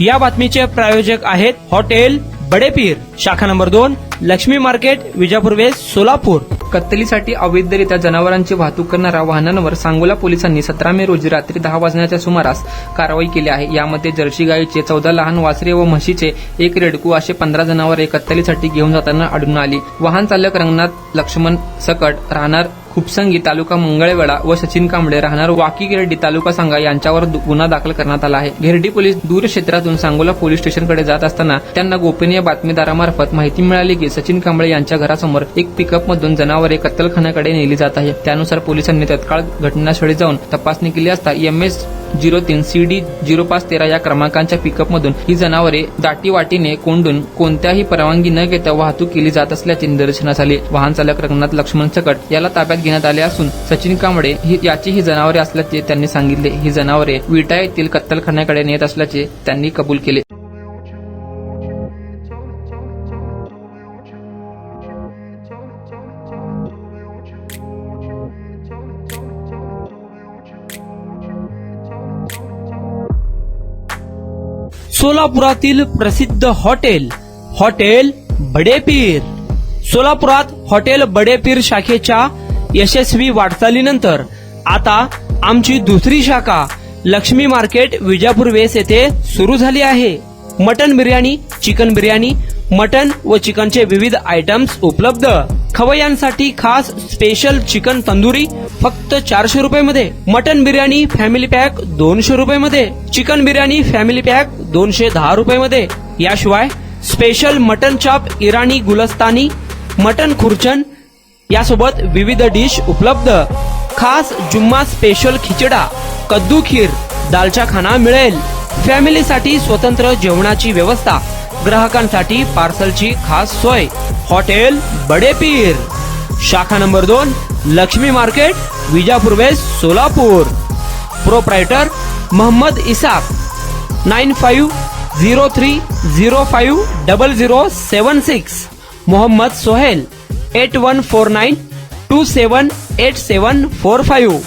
या बातमीचे प्रायोजक आहेत हॉटेल बडेपीर, शाखा number 2, Lakshmi market, Vijapur waste, Solapur. कत्तलीसाठी अवैधरित्या जनावरांची वाहतूक करणाऱ्या वाहनांवर सांगोला पोलिसांनी 17 मे रोजी रात्री 10 वाजण्याच्या सुमारास कारवाई केली आहे। यामध्ये जर्सी गायीचे 14 लहान वासरे व म्हशीचे 1 रेडकू असे 15 जनावरे कत्तलीसाठी घेऊन जाताना आढळून आली। वाहन चालक रंगनाथ लक्ष्मण सकट, राहणार खुपसंगी, तालुका मंगळवेढा व सचिन कांबळे, राहणार वाकी गिरडी, तालुका सांगा यांच्यावर गुन्हा दाखल करण्यात आला आहे। गिरडी पोलीस दूर क्षेत्रातून सांगोला पोलीस स्टेशनकडे जात असताना त्यांना गोपनीय बातमीदारामार्फत माहिती मिळाली की सचिन कांबळे यांच्या घरासमोर एक पिकअप मधून जनावरे कत्तलखान्याकडे नेली जात आहे। त्यानुसार पोलिसांनी तत्काळ घटनास्थळी जाऊन तपासणी केली असता MS 03 CD 0513 या क्रमांकाच्या पिकअपमधून ही जनावरे दाटीवाटीने कोंडून कोणत्याही परवानगी न घेता वाहतूक केली जात असल्याचे निदर्शनास आले। वाहन चालक रंगनाथ लक्ष्मण सकट याला ताब्यात घेण्यात आले असून सचिन कांबळे याची ही जनावरे असल्याचे त्यांनी सांगितले। ही जनावरे विटा येथील कत्तलखान्याकडे नेत असल्याचे त्यांनी कबूल केले। सोलापुरातील प्रसिद्ध हॉटेल बडेपीर। सोलापुरात हॉटेल बडेपीर शाखेच्या यशस्वी वाटचालीनंतर आता आमची दुसरी शाखा लक्ष्मी मार्केट, विजापूर वेस्ट येथे सुरू झाली आहे। Mutton biryani, chicken biryani, mutton व चिकनचे विविध आयटम्स उपलब्ध। खवय्यांसाठी खास स्पेशल चिकन तंदुरी फक्त 400 रुपये मध्ये, मटन बिर्याणी फॅमिली पॅक 200 रुपये मध्ये, चिकन बिर्याणी फॅमिली पॅक 210 रुपये मध्ये। याशिवाय स्पेशल मटन चाप, इराणी गुलस्तानी, मटन खुर्चन यासोबत विविध डिश उपलब्ध। खास जुम्मा स्पेशल खिचडा, कद्दू खीर, दालचा खाना मिळेल। फॅमिलीसाठी स्वतंत्र जेवणाची व्यवस्था, ग्राहकांसाठी पार्सलची खास सोय। हॉटेल बडेपीर, शाखा number 2, Lakshmi market, Vijapur waste, Solapur. Proprietor Mohammad Isaq, 9503050076। Mohammad Sohel, 8149278745।